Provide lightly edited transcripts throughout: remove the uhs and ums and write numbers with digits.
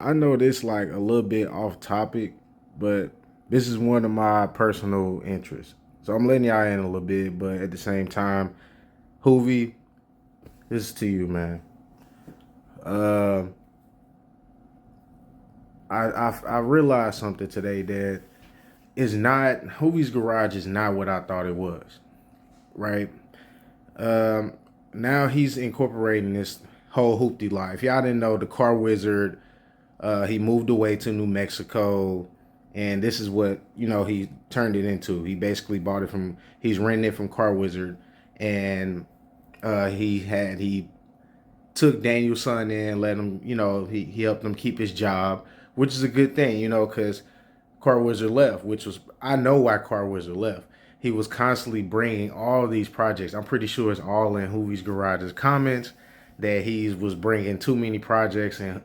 I know this like a little bit off topic, but this is one of my personal interests. So I'm letting y'all in a little bit, but at the same time, Hoovie, this is to you, man. Uh, I realized something today that is not Hoovie's garage is not what I thought it was. Right? Um, Now he's incorporating this whole hoopty life. Y'all didn't know the car wizard. He moved away to New Mexico, and this is what he turned it into. He basically bought it from. He's renting it from Car Wizard, and he took Daniel's son in, let him. He helped him keep his job, which is a good thing. Because Car Wizard left, which was I know why Car Wizard left. He was constantly bringing all these projects. I'm pretty sure it's all in Hoovie's Garage's comments that he was bringing too many projects, and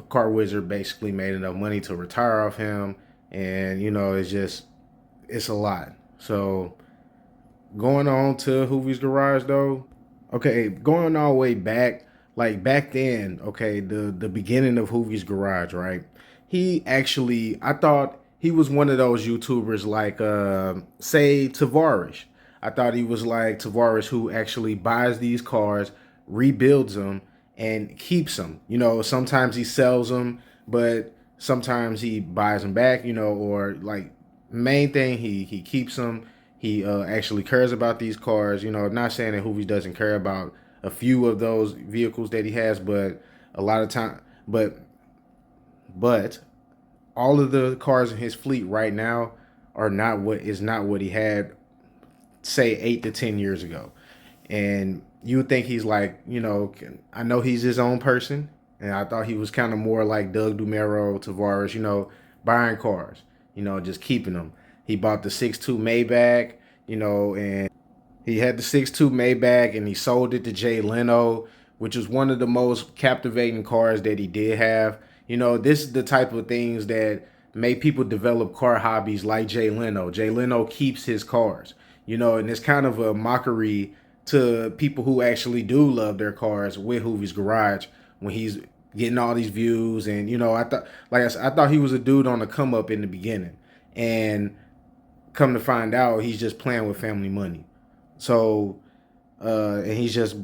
Car Wizard basically made enough money to retire off him, and it's a lot. So going on to Hoovie's Garage though, okay, going all the way back, like back then, okay, the beginning of Hoovie's Garage, right? He actually, I thought he was one of those YouTubers like, say, Tavares. I thought he was like Tavares, who actually buys these cars, rebuilds them, and keeps them. Sometimes he sells them, but sometimes he buys them back. Or like main thing, he keeps them. He actually cares about these cars. Not saying that Hoovie doesn't care about a few of those vehicles that he has, but a lot of time, but all of the cars in his fleet right now are not what he had, say, 8 to 10 years ago. And you would think he's like, I know he's his own person, and I thought he was kind of more like Doug Dumero, Tavares, buying cars, just keeping them. He bought the 6.2 Maybach, and he had the 6.2 Maybach, and he sold it to Jay Leno, which was one of the most captivating cars that he did have. This is the type of things that make people develop car hobbies like Jay Leno. Jay Leno keeps his cars, and it's kind of a mockery to people who actually do love their cars with Hoovie's Garage when he's getting all these views. And I thought, like I said, I thought he was a dude on the come up in the beginning, and come to find out, he's just playing with family money. So, and he's just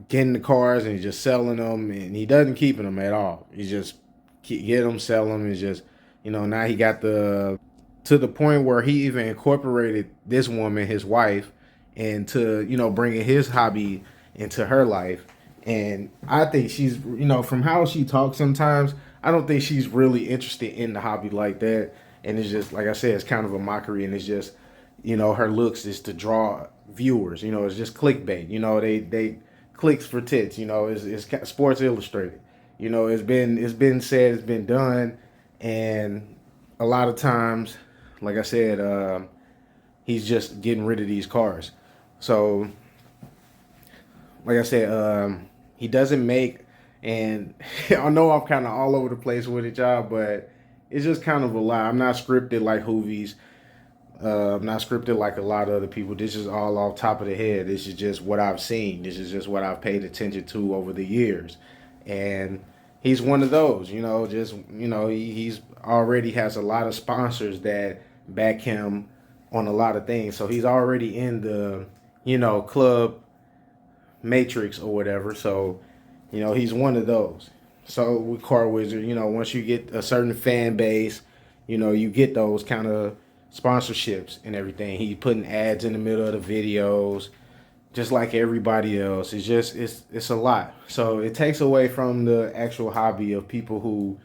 getting the cars and he's just selling them, and he doesn't keep them at all. He just get them, sell them, and just now he got the to the point where he even incorporated this woman, his wife, into bringing his hobby into her life. And I think she's from how she talks sometimes, I don't think she's really interested in the hobby like that. And it's just like I said, it's kind of a mockery, and it's just her looks is to draw viewers. It's just clickbait. They clicks for tits. It's Sports Illustrated. It's been said, it's been done, and a lot of times, like I said, he's just getting rid of these cars. So, like I said, he doesn't make, and I know I'm kind of all over the place with it, y'all, but it's just kind of a lie. I'm not scripted like Hoovies. I'm not scripted like a lot of other people. This is all off top of the head. This is just what I've seen. This is just what I've paid attention to over the years. And he's one of those, he's already has a lot of sponsors that back him on a lot of things. So he's already in the, club matrix or whatever. So, he's one of those. So with Car Wizard, once you get a certain fan base, you get those kind of sponsorships and everything. He's putting ads in the middle of the videos, just like everybody else. It's a lot. So it takes away from the actual hobby of people who,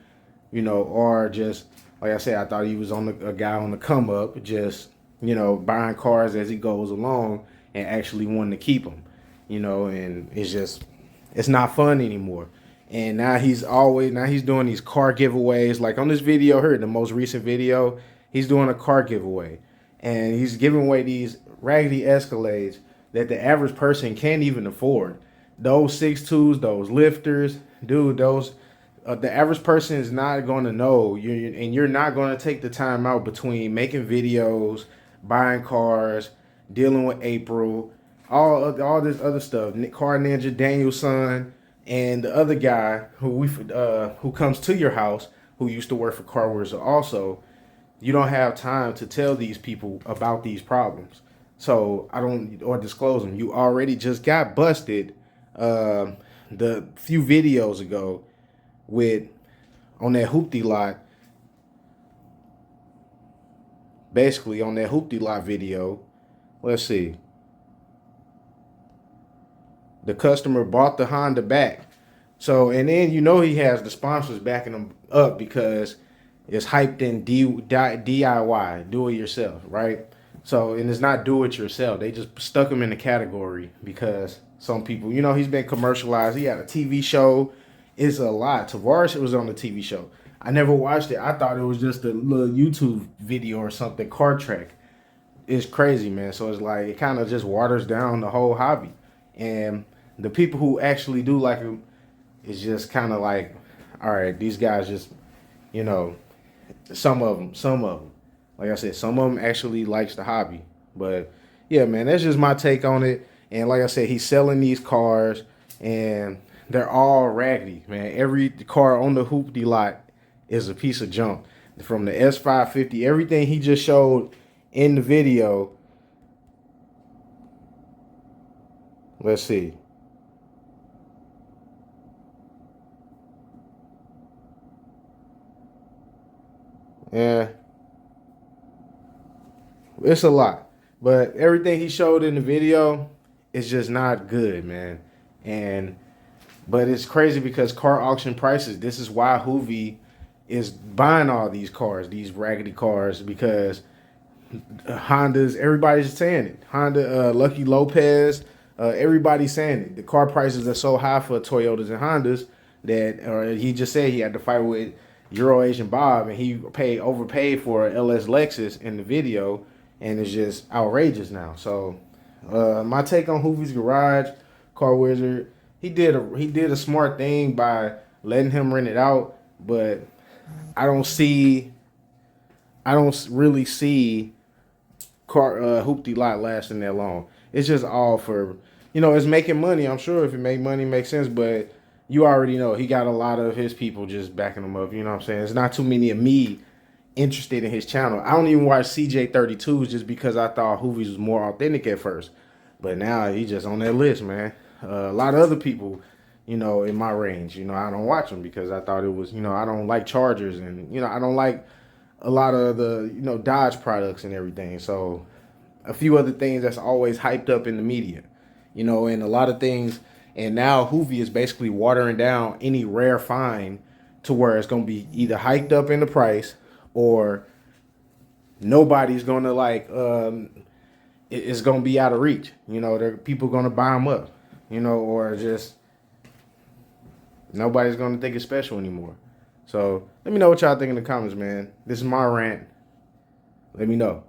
are just like I said. I thought he was a guy on the come up, just buying cars as he goes along and actually wanting to keep them, and it's not fun anymore. And now he's doing these car giveaways. Like on this video here, the most recent video, he's doing a car giveaway, and he's giving away these raggedy Escalades that the average person can't even afford. Those 6.2s, those lifters, dude, those the average person is not going to know. And you're not going to take the time out between making videos, buying cars, dealing with April, all this other stuff. Car Ninja, Daniel's son, and the other guy who comes to your house who used to work for Car Wars also, you don't have time to tell these people about these problems. So I don't or disclose them. You already just got busted the few videos ago with on that hoopty lot. Basically on that hoopty lot video, let's see. The customer bought the Honda back. So, and then he has the sponsors backing him up because it's hyped in DIY, do it yourself, right? So, and it's not do it yourself. They just stuck him in the category because some people, he's been commercialized. He had a TV show. It's a lot. Tavares was on the TV show. I never watched it. I thought it was just a little YouTube video or something, car track. It's crazy, man. So it's like it kind of just waters down the whole hobby. And the people who actually do like him, it's just kind of like, all right, these guys just, you know, some of them, like I said, some of them actually likes the hobby. But yeah, man, that's just my take on it. And like I said, he's selling these cars, and they're all raggedy, man. Every car on the hoopty lot is a piece of junk. From the S550, everything he just showed in the video. Let's see. Yeah, it's a lot. But everything he showed in the video is just not good, man. And but it's crazy because car auction prices, this is why Hoovie is buying all these cars, these raggedy cars, because Hondas, everybody's saying it. Honda, Lucky Lopez, everybody's saying it. The car prices are so high for Toyotas and Hondas that he just said he had to fight with Euro Asian Bob, and he overpaid for a LS Lexus in the video, and it's just outrageous now. So my take on Hoovie's Garage, Car Wizard, he did a smart thing by letting him rent it out, but I don't really see hoopty lot lasting that long. It's just all for, it's making money. I'm sure if it make money, it makes sense. But you already know he got a lot of his people just backing him up. You know what I'm saying? It's not too many of me interested in his channel. I don't even watch CJ32s just because I thought Hoovies was more authentic at first. But now he's just on that list, man. A lot of other people, in my range, I don't watch them because I thought it was, I don't like Chargers, and, I don't like a lot of the, Dodge products and everything. So a few other things that's always hyped up in the media, and a lot of things. And now Hoovie is basically watering down any rare find to where it's going to be either hiked up in the price or nobody's going to it's going to be out of reach. People going to buy them up, or just nobody's going to think it's special anymore. So let me know what y'all think in the comments, man. This is my rant. Let me know.